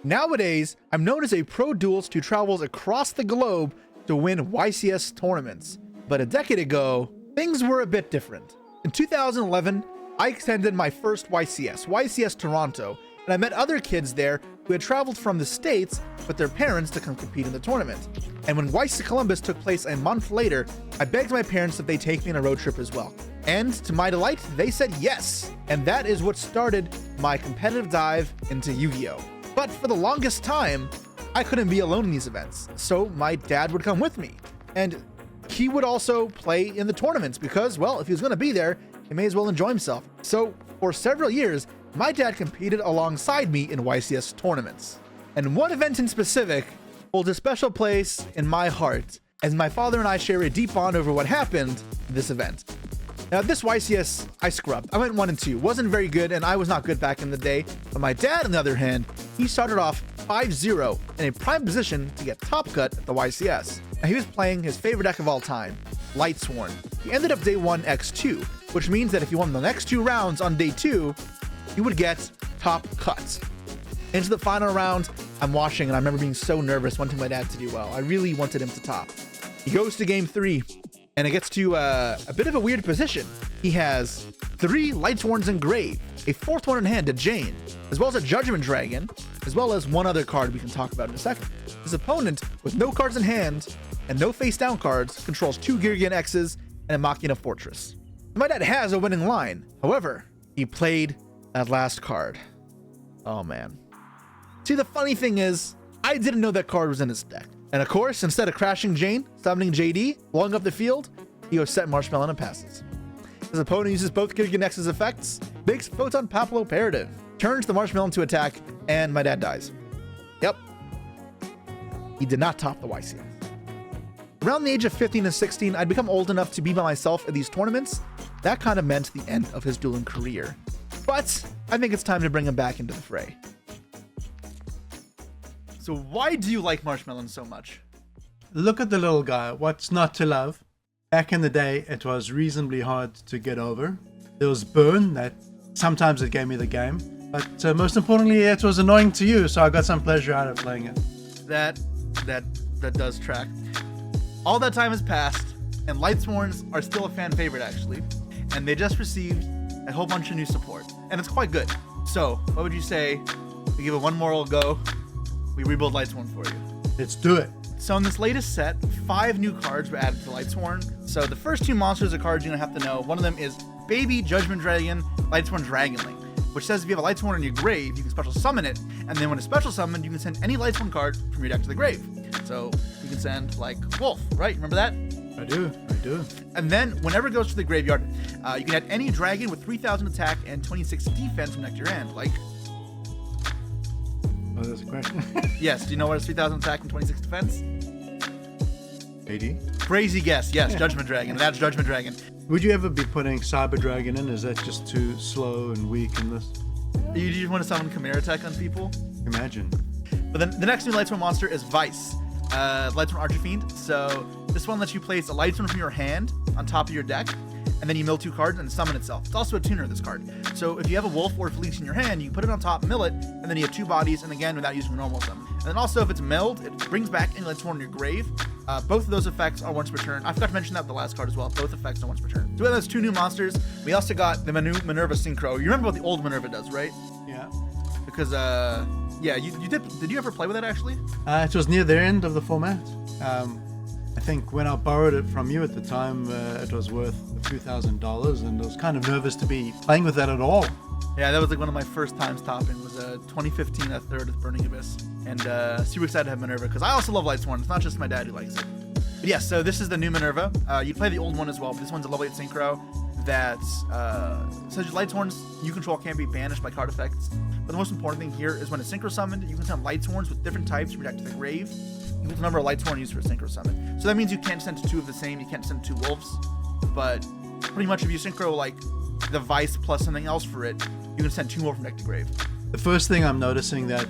Nowadays, I'm known as a pro duelist who travels across the globe to win YCS tournaments. But a decade ago, things were a bit different. In 2011, I attended my first YCS Toronto, and I met other kids there who had traveled from the States with their parents to come compete in the tournament. And when YCS Columbus took place a month later, I begged my parents that they take me on a road trip as well. And to my delight, they said yes. And that is what started my competitive dive into Yu-Gi-Oh! But for the longest time, I couldn't be alone in these events, so my dad would come with me. And he would also play in the tournaments because, well, if he was going to be there, he may as well enjoy himself. So for several years, my dad competed alongside me in YCS tournaments. And one event in specific holds a special place in my heart, as my father and I share a deep bond over what happened in this event. Now, this YCS, I scrubbed. I went 1 and 2. Wasn't very good, and I was not good back in the day. But my dad, on the other hand, he started off 5-0 in a prime position to get top cut at the YCS. Now, he was playing his favorite deck of all time, Lightsworn. He ended up day 1 X2, which means that if he won the next 2 rounds on day 2, he would get top cut. Into the final round, I'm watching, and I remember being so nervous, wanting my dad to do well. I really wanted him to top. He goes to game 3. And it gets to a bit of a weird position. He has 3 Lightsworns in grave, a 4th one in hand, a Jane, as well as a Judgment Dragon, as well as one other card we can talk about in a second. His opponent, with no cards in hand and no face down cards, controls 2 Girgian X's and a Machina Fortress. My dad has a winning line. However, he played that last card. Oh man. See, the funny thing is, I didn't know that card was in his deck. And of course, instead of crashing Jane, summoning JD, blowing up the field, he goes set Marshmallow and passes. His opponent uses both Girgian X's effects, makes Photon Papalo Imperative, turns the Marshmallow into attack, and my dad dies. Yep. He did not top the YCS. Around the age of 15 and 16, I'd become old enough to be by myself at these tournaments. That kind of meant the end of his dueling career. But I think it's time to bring him back into the fray. So why do you like Marshmallow so much? Look at the little guy. What's not to love? Back in the day, it was reasonably hard to get over. There was burn that sometimes it gave me the game. But most importantly, it was annoying to you, so I got some pleasure out of playing it. That does track. All that time has passed, and Lightsworns are still a fan favorite, actually. And they just received a whole bunch of new support. And it's quite good. So, what would you say we give it one more go? We rebuild Lightsworn for you. Let's do it. So in this latest set, 5 new cards were added to Lightsworn. So the first 2 monsters are cards you're gonna have to know. One of them is Baby Judgment Dragon, Lightsworn Dragonling, which says if you have a Lightsworn in your grave, you can special summon it, and then when it's special summoned, you can send any Lightsworn card from your deck to the grave. So you can send like Wolf, right? Remember that? I do. And then whenever it goes to the graveyard, you can add any dragon with 3,000 attack and 26 defense from deck to your hand, like. Oh, that's a question. Yes, do you know what is 3,000 attack and 26 defense? 80. Crazy guess. Yes, Judgment Dragon. That's Judgment Dragon. Would you ever be putting Cyber Dragon in? Is that just too slow and weak in this? You just want to summon Chimera Tech on people? Imagine. But then the next new Lightsworn monster is Vice, Lightsworn Archfiend. So this one lets you place a Lightsworn from your hand on top of your deck, and then you mill 2 cards and summon itself. It's also a tuner, this card. So if you have a Wolf or Fleece in your hand, you put it on top, mill it, and then you have 2 bodies, and again, without using a normal summon. And then also, if it's milled, it brings back any Lightsworn in your grave. Both of those effects are once per turn. I forgot to mention that with the last card as well. Both effects are once per turn. So we have those 2 new monsters. We also got the new Minerva Synchro. You remember what the old Minerva does, right? Yeah. Because, yeah, you did you ever play with it, actually? It was near the end of the format. I think when I borrowed it from you at the time, it was worth a few $1,000s, and I was kind of nervous to be playing with that at all. Yeah, that was like one of my first times topping. Was 2015 at third with Burning Abyss, and super excited to have Minerva because I also love Lightsworn. It's not just my dad who likes it. But yeah, so this is the new Minerva. You play the old one as well, but this one's a level 8 synchro that says your Lightsworns you control can't be banished by card effects. But the most important thing here is when it's synchro summoned, you can send Lightsworns with different types from your deck to the grave. You can number a Lightsworn used for a synchro summon. So that means you can't send 2 of the same, you can't send 2 wolves. But pretty much if you synchro like the Vice plus something else for it, you can send 2 more from deck to grave. The first thing I'm noticing that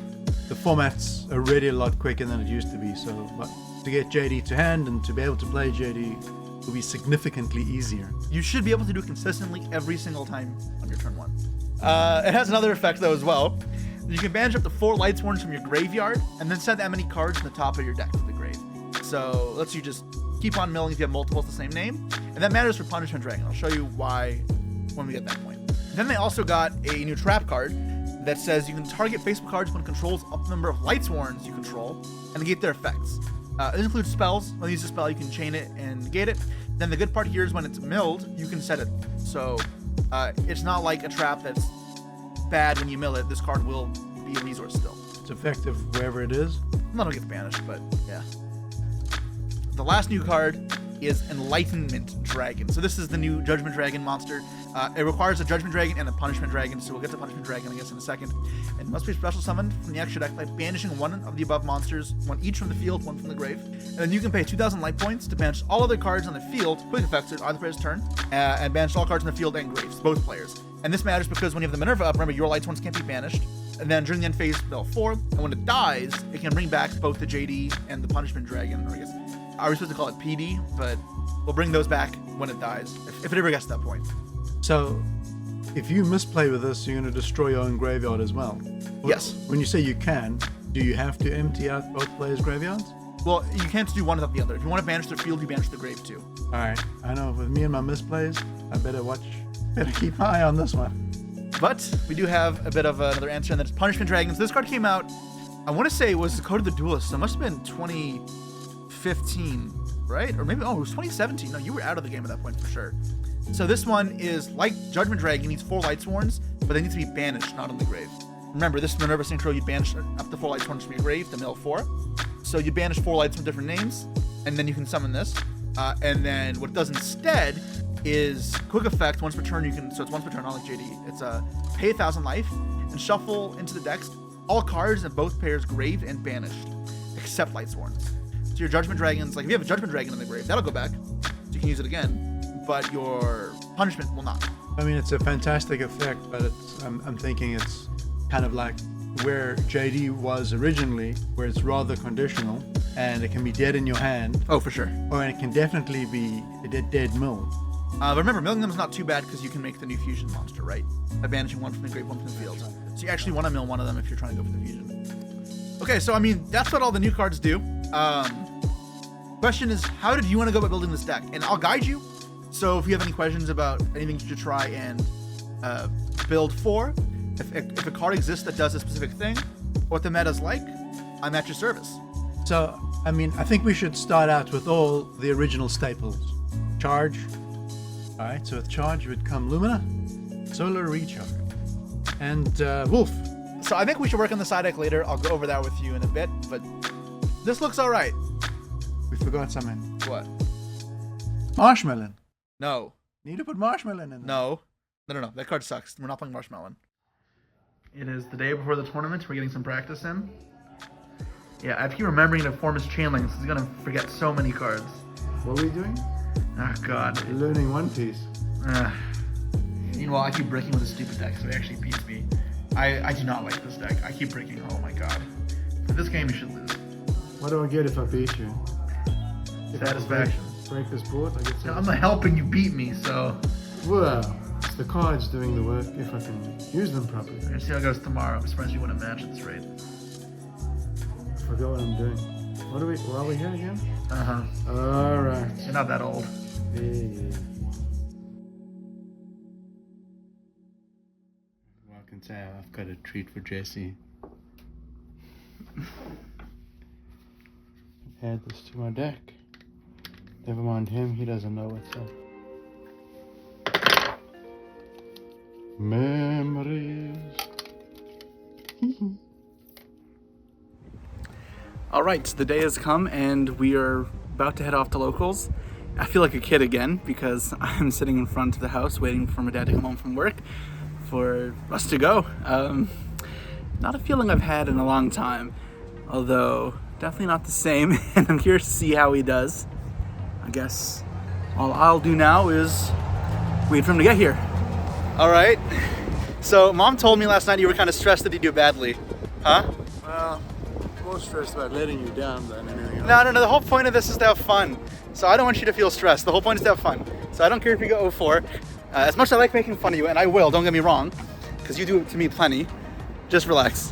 the format's already a lot quicker than it used to be. So to get JD to hand and to be able to play JD will be significantly easier. You should be able to do it consistently every single time on your turn 1. It has another effect though as well. You can banish up to 4 lightsworns from your graveyard, and then send that many cards in the top of your deck to the grave. So lets you just keep on milling if you have multiples the same name, and that matters for Punishment Dragon. I'll show you why when we get that point. Then they also got a new trap card that says you can target face-up cards when it controls up the number of lightsworns you control and negate their effects. This includes spells. When you use a spell, you can chain it and negate it. Then the good part here is when it's milled, you can set it. So it's not like a trap that's bad when you mill it. This card will be a resource still. It's effective wherever it is. None of it gets banished, but yeah. The last new card is Enlightenment Dragon. So this is the new Judgment Dragon monster. It requires a Judgment Dragon and a Punishment Dragon, so we'll get to Punishment Dragon, I guess, in a second. It must be special summoned from the extra deck by banishing one of the above monsters, one each from the field, one from the grave. And then you can pay 2,000 light points to banish all other cards on the field, quick effects at either player's turn, and banish all cards in the field and graves, both players. And this matters because when you have the Minerva up, remember, your lightsworns can't be banished. And then during the end phase, spell 4, and when it dies, it can bring back both the JD and the Punishment Dragon, or I guess, are we supposed to call it PD? But we'll bring those back when it dies, if it ever gets to that point. So, if you misplay with this, you're going to destroy your own graveyard as well. Yes. When you say you can, do you have to empty out both players' graveyards? Well, you can't do one without the other. If you want to banish their field, you banish the grave too. Alright, I know with me and my misplays, I better keep an eye on this one. But we do have a bit of another answer, and that's Punishment Dragons. This card came out, I want to say it was the Code of the Duelist, so it must have been 2015, right? Or maybe, it was 2017. No, you were out of the game at that point for sure. So this one is like Judgment Dragon, needs 4 lightsworns, but they need to be banished, not in the grave. Remember, this Minerva Synchro, you banish up to 4 lightsworns from your grave to mill 4. So you banish 4 lights from different names, and then you can summon this. And then what it does instead is quick effect, once per turn so it's once per turn, not like JD. It's pay 1,000 life and shuffle into the decks all cards in both pairs graved and banished, except lightsworns. So your Judgment Dragons, like if you have a Judgment Dragon in the grave, that'll go back, so you can use it again, but your punishment will not. I mean, it's a fantastic effect, but I'm thinking it's kind of like where JD was originally, where it's rather conditional, and it can be dead in your hand. Oh, for sure. Or it can definitely be a dead mill. But remember, milling them is not too bad because you can make the new fusion monster, right? By banishing one from the grave, one from the field. So you actually want to mill one of them if you're trying to go for the fusion. Okay, so I mean, that's what all the new cards do. Question is, how did you want to go about building this deck? And I'll guide you. So if you have any questions about anything you should try and build for, if a card exists that does a specific thing, what the meta's like, I'm at your service. So, I mean, I think we should start out with all the original staples. Charge. Alright, so with charge would come Lumina, Solar Recharge, and Wolf. So I think we should work on the side deck later. I'll go over that with you in a bit, but this looks alright. We forgot something. What? Marshmallow. No. Need to put Marshmallow in there. No. No. That card sucks. We're not playing Marshmallow. It is the day before the tournament. We're getting some practice in. Yeah, I keep remembering to form his chain links. He's gonna forget so many cards. What are we doing? Oh, God. You're learning One Piece. Meanwhile, I keep breaking with a stupid deck, so it actually beats me. I do not like this deck. I keep breaking. Oh, my God. For this game, you should lose. What do I get if I beat you? Satisfaction. Break this board, I get satisfaction. I'm not helping you beat me, so... Well, it's the cards doing the work if I can use them properly. We're gonna see how it goes tomorrow. I'm surprised you win a match at this rate. I forgot what I'm doing. Where are we here again? Uh-huh. Alright. You're not that old. Yeah. Well, I can say I've got a treat for Jesse. Add this to my deck. Never mind him, he doesn't know what's up. Memories. Alright, so the day has come and we are about to head off to locals. I feel like a kid again because I'm sitting in front of the house waiting for my dad to come home from work for us to go. Not a feeling I've had in a long time, although definitely not the same, and I'm curious to see how he does. I guess all I'll do now is wait for him to get here. Alright. So, Mom told me last night you were kind of stressed that you do badly. Huh? Well, more stressed about letting you down than anything else. No. The whole point of this is to have fun. So I don't want you to feel stressed. The whole point is to have fun. So I don't care if you go 0-4. As much as I like making fun of you, and I will, don't get me wrong, because you do it to me plenty, Just relax.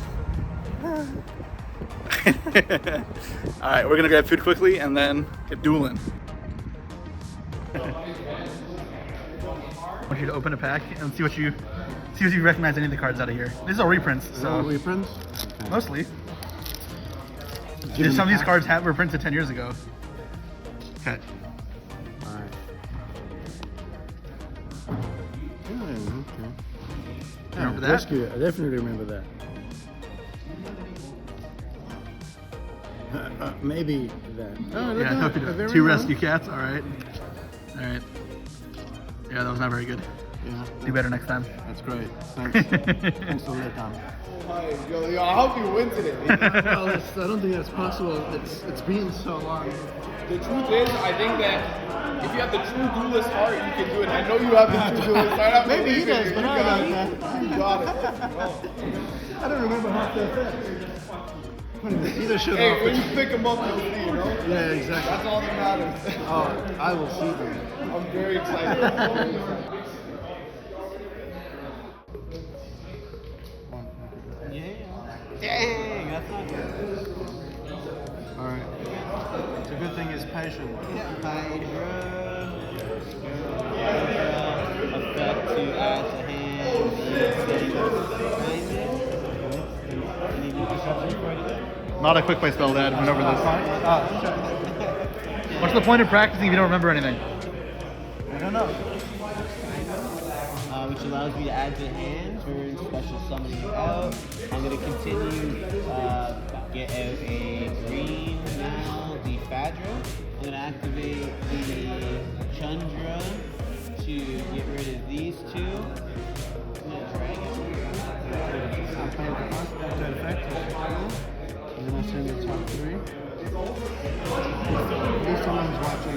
Alright, we're gonna grab food quickly and then get dueling. I want you to open a pack and see if you recognize any of the cards out of here. These are reprints, so reprints? Okay. mostly. Some of these cards were printed 10 years ago. Okay. Alright. Okay. Remember that? Rescue, I definitely remember that. Maybe that. Oh, Yeah, I hope you do. 2 rescue cats, alright. Alright. Yeah, that was not very good. Yeah. Do better next time. That's great. Thanks. Thanks for that, Tom. Yo, I hope you win today. Well, I don't think that's possible. It's been so long. The truth is, I think that if you have the true duelist heart, you can do it. I know you have the true duelist heart. Maybe he does, but I don't. You got it. I don't remember half the effects. Either should Hey, when you pick them up, you'll see, you know? Yeah, exactly. That's all that matters. Oh, I will see them. I'm very excited. Dang, that's not good. Alright. The good thing is patient. Hydra. Effect to add to hand. Not a quick play spell, Dad. Went over this. What's the point of practicing if you don't remember anything? I don't know. Which allows me to add to hand, turn special summoning out. I'm going to continue, get out a green now, the Fadra. I'm going to activate the Chandra to get rid of these 2. I'm going to dragon. I'll play the first after effect. And then I'll send the top 3. At least someone's watching.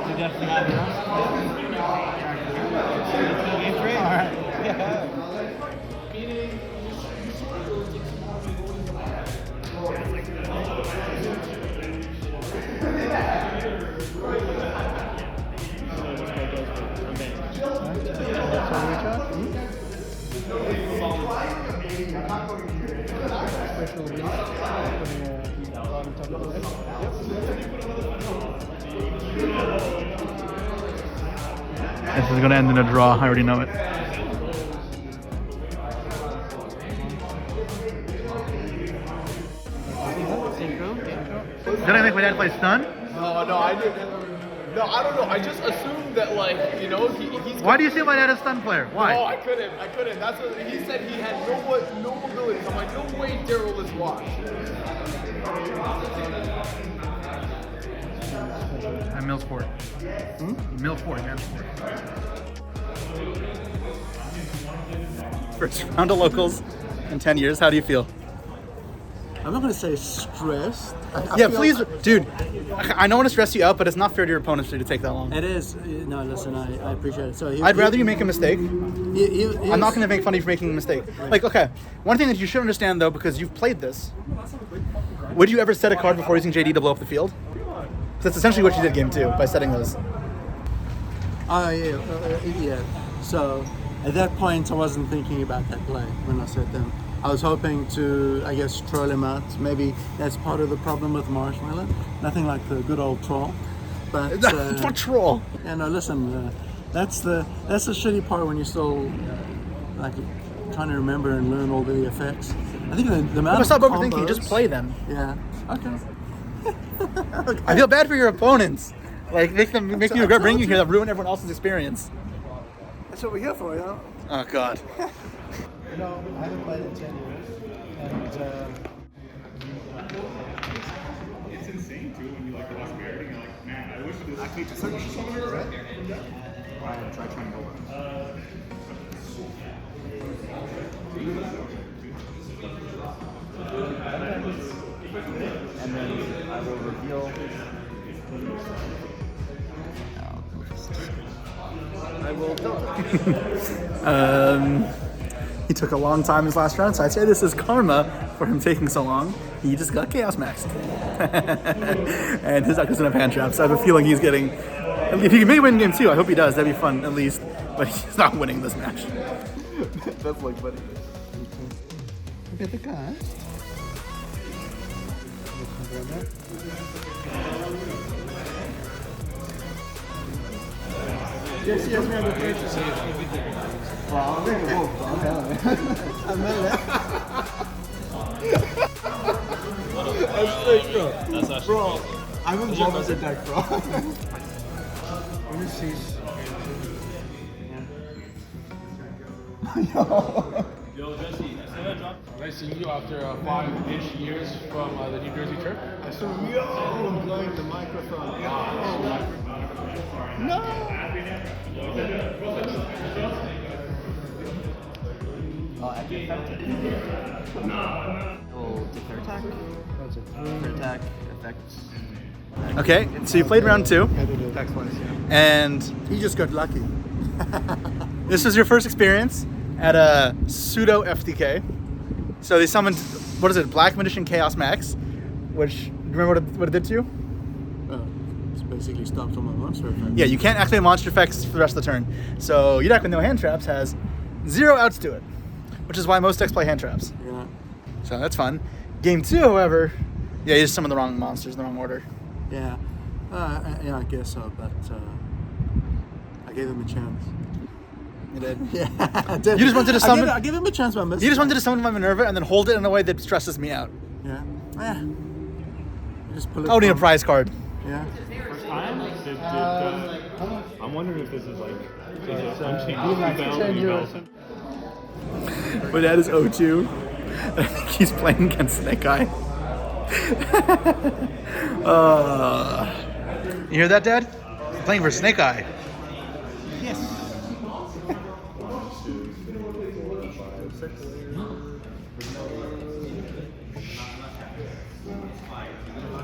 You definitely have enough. Alright. This is gonna end in a draw. I already know it. Did I make my dad play stun? No, I didn't. No, I don't know. I just assumed that, like, you know, he's. Why do you say my dad is a stun player? Why? No, I couldn't. That's what he said. He had no abilities. I'm like, no way Daryl is washed. I'm Millsport. Millsport, man. First round of locals in 10 years. How do you feel? I'm not going to say stressed. I Yeah, feel please, like- dude. I don't want to stress you out, but it's not fair to your opponents to take that long. It is. No, listen, I appreciate it. So I'd rather you make a mistake. I'm not going to make fun of you for making a mistake. Like, okay, one thing that you should understand, though, because you've played this, would you ever set a card before using JD to blow up the field? Because that's essentially what you did game 2 by setting those. Yeah. So at that point, I wasn't thinking about that play when I set them. I was hoping to, I guess, troll him out. Maybe that's part of the problem with Marshmallow. Nothing like the good old troll. But It's not troll. yeah, no, listen. That's the shitty part when you're still like trying to remember and learn all the effects. I think the amount of Stop overthinking. combos- Just play them. Yeah. Okay. I feel bad for your opponents. Like, make you regret bringing you here that ruin everyone else's experience. That's what we're here for, you know. Oh, God. No, I haven't played in 10 years, and It's insane too when you like watch Barry and you're like, man, I wish this actually just like try trying to go. And then I will reveal. He took a long time his last round, so I'd say this is karma for him taking so long. He just got Chaos Maxed. And his deck doesn't have hand traps. I have a feeling he's getting... If he can maybe win game 2, I hope he does. That'd be fun, at least. but he's not winning this match. That's like funny. Look at the card. Yes, yes, we have a great to see you. Wow, I'm going to walk. That's sick, bro. That's actually Bro, crazy. I'm in love with the deck, bro. Let me see. Yo, Jesse, I saw that drop. Nice seeing you after 5-ish years from the New Jersey trip. So, yo, I'm blowing the microphone. No! Oh, active Oh, declare attack. Declare attack effects. Okay, so you played round 2, and He just got lucky. this was your first experience at a pseudo FTK. So they summoned, what is it, Black Magician Chaos Max, which, do you remember what it did to you? It's basically stopped on my monster effect. Yeah, you can't activate monster effects for the rest of the turn. So your deck with no hand traps has 0 outs to it, which is why most decks play hand traps. Yeah. So that's fun. Game 2, however, yeah, you just summoned the wrong monsters in the wrong order. Yeah. Yeah, I guess so, but I gave him a chance. You did. Yeah, I did. You just wanted to summon- I gave him a chance by mistake. You just wanted to summon my Minerva and then hold it in a way that stresses me out. Yeah. Yeah. Just pull it I would need a from- prize card. Yeah. First time? I'm wondering if this is like unchanged. like 10 years. My dad is 0-2. I think he's playing against Snake Eye. You hear that, Dad? He's playing for Snake Eye.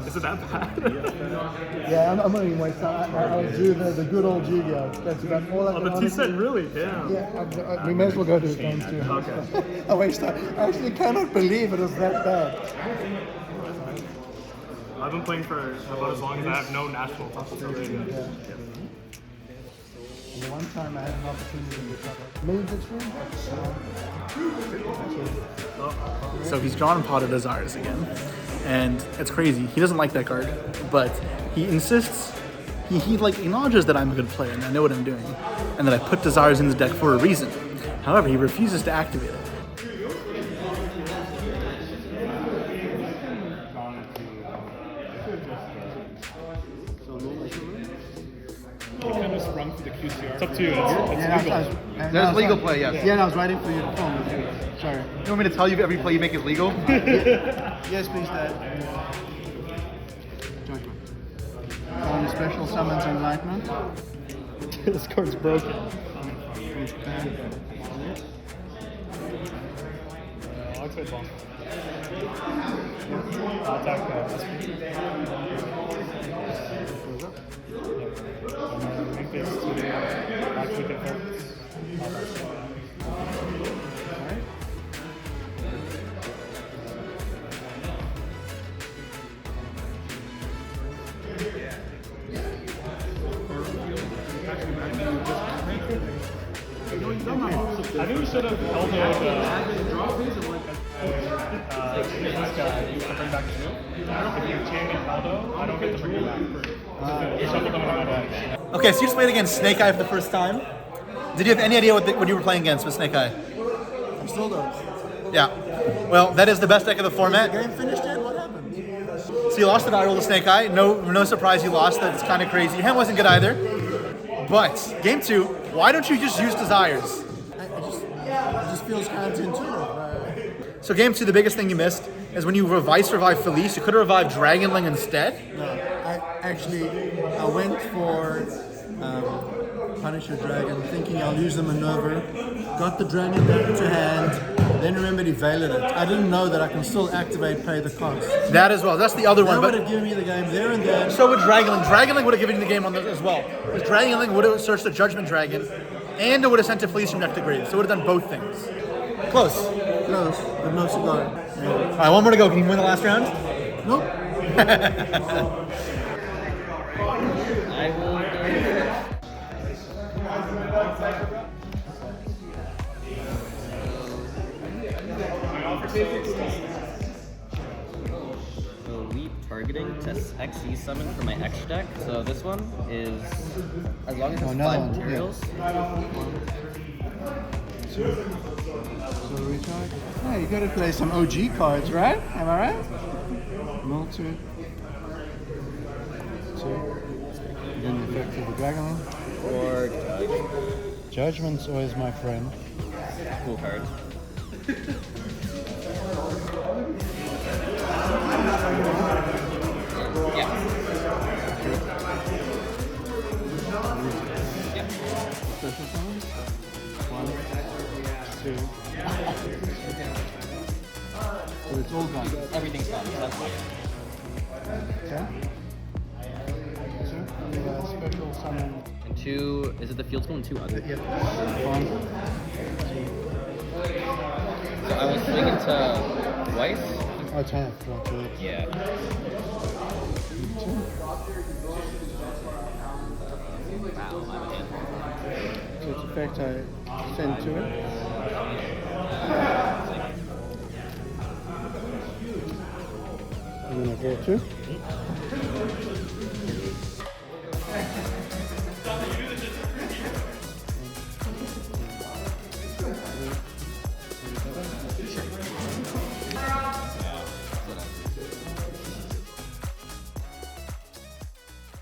Is it that bad? Yeah, I'm only wasting time. I'll do the good old yugioh. That's about all I Oh, can the T-set really? Damn. Yeah, we may as well go to the games too. Okay. I waste time. I actually cannot believe it was that bad. I've been playing for about as long as I have no national titles. So there you go. And the one time I had an opportunity to recover. Major stream? So he's drawn Pot of Desires again. And it's crazy. He doesn't like that card, but he insists, he like acknowledges that I'm a good player and I know what I'm doing, and that I put Desires in his deck for a reason. However, he refuses to activate it. Kind of sprung for the QCR. It's up to you. There's legal play, yes. Yeah, and I was waiting for you to film. Sorry. You want me to tell you every play you make is legal? Yes, please, Dad. Judgment. On special summons enlightenment. This card's broken. I'll activate bomb. I'll attack make this to actually confirm. I think we should have held this guy to bring back 2. If you chain Aldo, I don't get to bring him back. Okay, so you just played against Snake Eye for the first time. Did you have any idea what you were playing against with Snake Eye? I still don't. Yeah. Well, that is the best deck of the format. Game finished yet? What happened? So you lost the die roll to Snake Eye. No surprise you lost. That's kind of crazy. Your hand wasn't good either. But game 2, why don't you just use Desires? It just feels counterintuitive. So game 2, the biggest thing you missed is when you revive Felice, you could have revived Dragonling instead. No, I went for Punisher Dragon, thinking I'll use the maneuver. Got the dragon back to hand, then remembered he veiled it. I didn't know that I can still activate, pay the cost. That as well. That's the other That one. would But have given me the game there and then. so would Dragonling. Dragonling would have given you the game on this as well. Because Dragonling would have searched the Judgment Dragon, and it would have sent a Felice from deck to grave. So it would have done both things. Close. Close, but no cigar. All right, one more to go. Can you win the last round? Nope. I will go. So leap targeting to XE summon for my extra deck. So this one is, as long as it's 5 materials. So recharge. Yeah, you gotta play some OG cards, right? Am I right? Mill 2. 2. Then the effect of the dragon. Or Judgment's always my friend. cool card. Yeah. Special summon. 1, 2. So it's all gone. Everything's gone. So that's fine. Okay. So, special summon. And 2, is it the field school and 2 other? Yep. 1, So I was swinging to twice. Oh, it's half. 1, 2. Yeah. 2. Wow, I'm a handful. So its effect I send to it. And then I draw 2.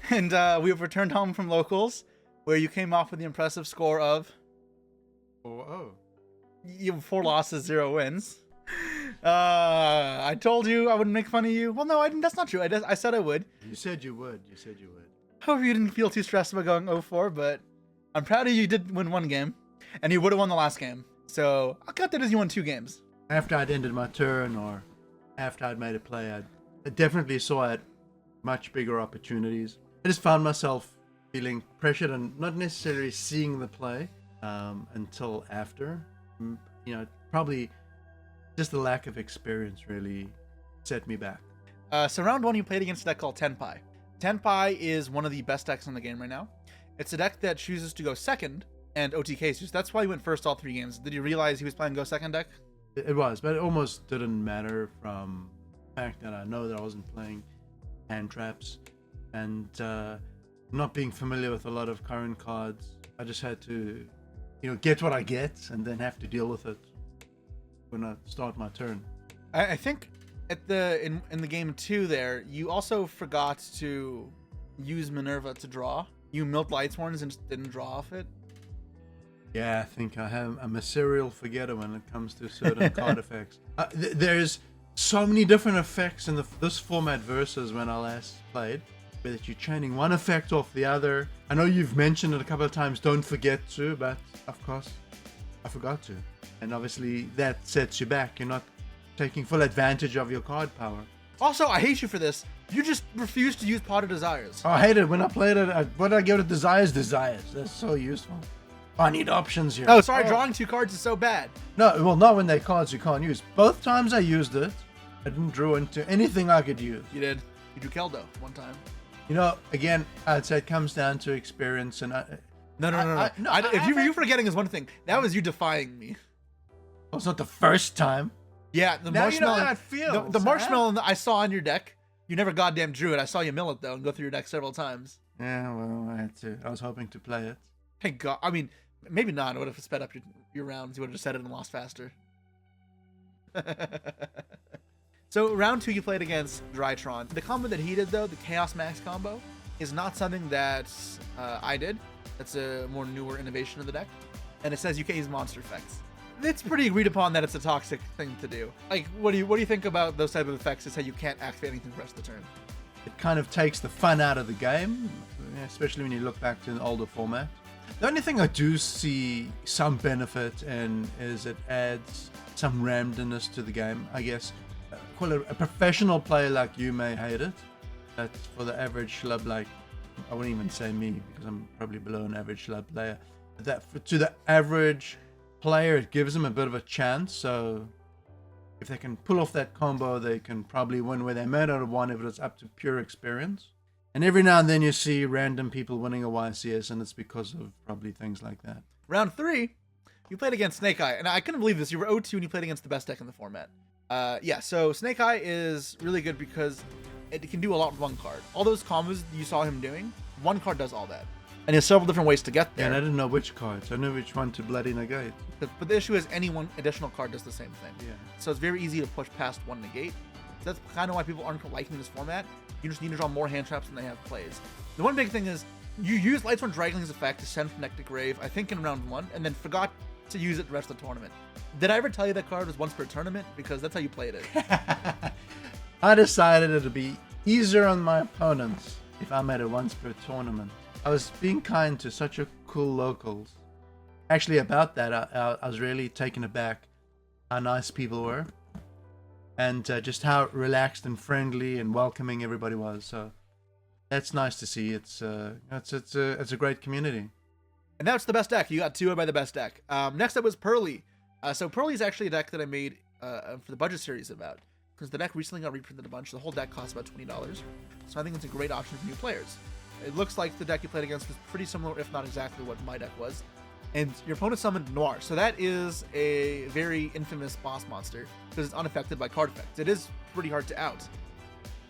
And we have returned home from locals, where you came off with the impressive score of you have 4 losses, 0 wins. I told you I wouldn't make fun of you. Well, no, I didn't. That's not true. I said I would. You said you would. You said you would. Hope you didn't feel too stressed about going 0-4, but I'm proud of you. You did win 1 game, and you would have won the last game. So I'll count that as you won 2 games. After I'd ended my turn, or after I'd made a play, I definitely saw I had much bigger opportunities. I just found myself feeling pressured and not necessarily seeing the play until after. You know, probably just the lack of experience really set me back. So round 1, you played against a deck called Tenpai. Tenpai is one of the best decks in the game right now. It's a deck that chooses to go second and OTKs. So that's why he went first all 3 games. Did you realize he was playing go second deck? It was, but it almost didn't matter from the fact that I know that I wasn't playing hand traps and not being familiar with a lot of current cards. I just had to, get what I get and then have to deal with it when I start my turn. I think at in the game 2 there, you also forgot to use Minerva to draw. You milled lightsworns and just didn't draw off it. Yeah, I think I'm a serial forgetter when it comes to certain card effects. There's so many different effects in this format versus when I last played, where that you're chaining one effect off the other. I know you've mentioned it a couple of times, don't forget to, but of course, I forgot to. And obviously that sets you back. You're not taking full advantage of your card power. Also, I hate you for this. You just refuse to use Pot of Desires. Oh, I hate it. When I played it, what did I give it? Desires. That's so useful. I need options here. Oh, sorry, drawing 2 cards is so bad. No, well, not when they're cards you can't use. Both times I used it, I didn't draw into anything I could use. You did. You drew Keldo one time. Again, I'd say it comes down to experience and... No. If you were forgetting is one thing. That was you defying me. Well, it's not the first time. Yeah, the Now marshmallow. you know how it feels, the huh? marshmallow I saw on your deck. You never goddamn drew it. I saw you mill it though and go through your deck several times. Yeah, well, I had to. I was hoping to play it. Hey God, I mean, maybe not. It would have sped up your rounds. You would have just said it and lost faster. So round 2, you played against Drytron. The combo that he did though, the Chaos Max combo, is not something that I did. That's a more newer innovation of the deck, and it says you can use monster effects. It's pretty agreed upon that it's a toxic thing to do. Like, what do you think about those type of effects that say you can't activate anything for the rest of the turn? It kind of takes the fun out of the game, especially when you look back to an older format. The only thing I do see some benefit in is it adds some randomness to the game, I guess. Call it a professional player like you may hate it, but for the average schlub, like, I wouldn't even say me because I'm probably below an average schlub player. To the average player, it gives them a bit of a chance. So if they can pull off that combo, they can probably win where they might not have won if it's up to pure experience. And every now and then you see random people winning a YCS, and it's because of probably things like that. Round 3, you played against Snake Eye, and I couldn't believe this. You were 0-2 and you played against the best deck in the format. Yeah, so Snake Eye is really good because it can do a lot with one card. All those combos you saw him doing, one card does all that. And there's several different ways to get Yeah, there. and I didn't know which cards. I knew which one to bloody negate. But the issue is any one additional card does the same thing. Yeah. So it's very easy to push past one negate. So that's kind of why people aren't liking this format. You just need to draw more hand traps than they have plays. The one big thing is you use Lightsworn Dragonling's effect to send from deck to grave, I think in round 1, and then forgot to use it the rest of the tournament. Did I ever tell you that card was once per tournament? Because that's how you played it. I decided it would be easier on my opponents if I made it once per tournament. I was being kind to such a cool locals. Actually, about that, I was really taken aback how nice people were, and just how relaxed and friendly and welcoming everybody was. So that's nice to see. It's a great community. And that's the best deck. You got 2 by the best deck. Next up was Pearly. So Pearly is actually a deck that I made for the budget series about, because the deck recently got reprinted a bunch. The whole deck costs about $20. So I think it's a great option for new players. It looks like the deck you played against was pretty similar, if not exactly what my deck was. And your opponent summoned Noir. So that is a very infamous boss monster because it's unaffected by card effects. It is pretty hard to out.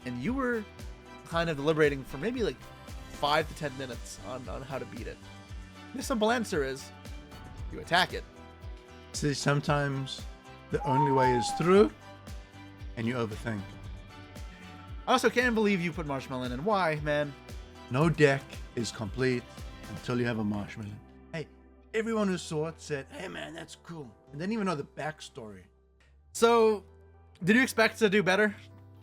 And you were kind of deliberating for maybe like 5 to 10 minutes on how to beat it. The simple answer is you attack it. See, sometimes the only way is through, and you overthink. I also can't believe you put Marshmallow in. Why, man? No deck is complete until you have a Marshmallow. Hey, everyone who saw it said, hey man, that's cool. And didn't even know the backstory. So, did you expect to do better?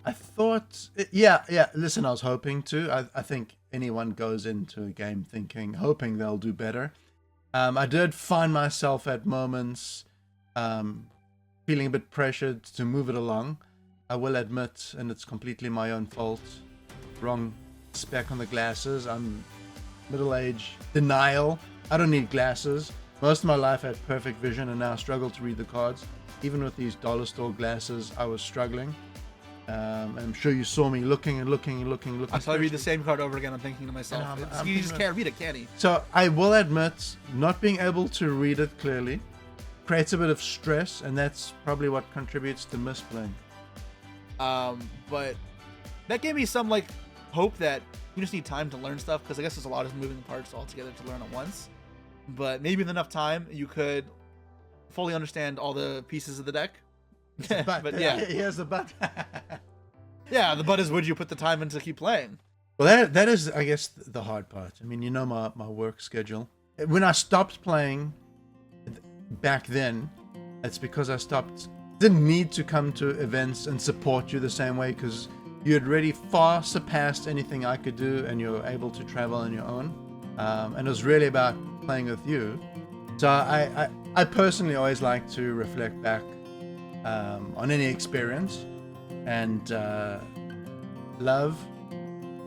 I thought, yeah, listen, I was hoping to. I think anyone goes into a game hoping they'll do better. I did find myself at moments feeling a bit pressured to move it along. I will admit, and it's completely my own fault, wrong spec on the glasses. I'm middle-aged denial. I don't need glasses. Most of my life I had perfect vision and now I struggle to read the cards. Even with these dollar store glasses, I was struggling. I'm sure you saw me looking. I saw you read the same card over again. I'm thinking to myself, he just can't read it, can he? So I will admit, not being able to read it clearly creates a bit of stress, and that's probably what contributes to misplaying. But that gave me some like hope that you just need time to learn stuff, because I guess there's a lot of moving parts all together to learn at once. But maybe with enough time, you could fully understand all the pieces of the deck. But yeah, here's the but. Yeah, the but is, would you put the time in to keep playing? Well, that is, I guess, the hard part. I mean, you know my work schedule. When I stopped playing back then, it's because I didn't need to come to events and support you the same way, because you had already far surpassed anything I could do, and you're able to travel on your own. And it was really about playing with you. So I personally always like to reflect back on any experience and love,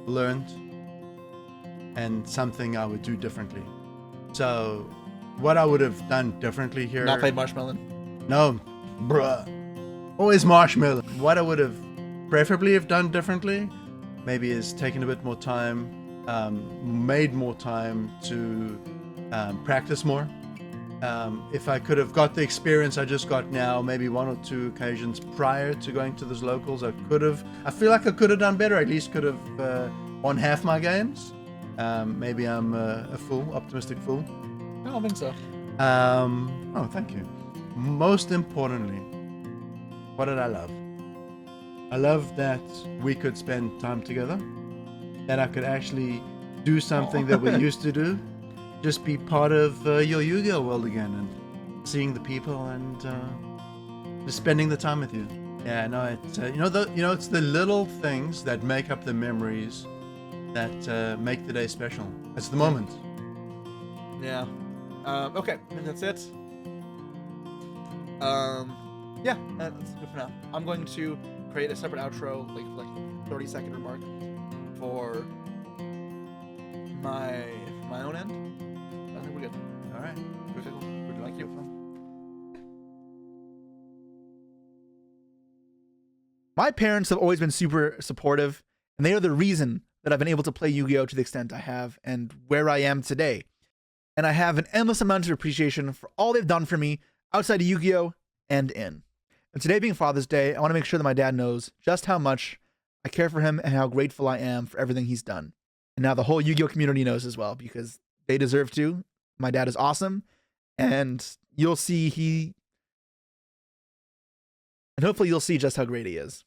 learned, and something I would do differently. So what I would have done differently here... Not played Marshmallow? No, bruh. Always Marshmallow. What I would have preferably have done differently maybe is taken a bit more time, made more time to practice more. If I could have got the experience I just got now, maybe 1 or 2 occasions prior to going to those locals, I feel like I could have done better. At least could have won half my games. Maybe I'm a fool, optimistic fool. I don't think so. Oh, thank you. Most importantly, what did I love? I love that we could spend time together, that I could actually do something that we used to do. Just be part of your Yu-Gi-Oh world again, and seeing the people, and just spending the time with you. Yeah, no, it's it's the little things that make up the memories that make the day special. It's the moment. Yeah. Okay, and that's it. Yeah, that's good for now. I'm going to create a separate outro, like 30-second remark for my own end. I think we're good. All right. Good. Thank you. My parents have always been super supportive, and they are the reason that I've been able to play Yu-Gi-Oh to the extent I have and where I am today. And I have an endless amount of appreciation for all they've done for me outside of Yu-Gi-Oh and in. And today being Father's Day, I want to make sure that my dad knows just how much I care for him and how grateful I am for everything he's done. And now the whole Yu-Gi-Oh community knows as well, because they deserve to. My dad is awesome, and you'll see and hopefully you'll see just how great he is.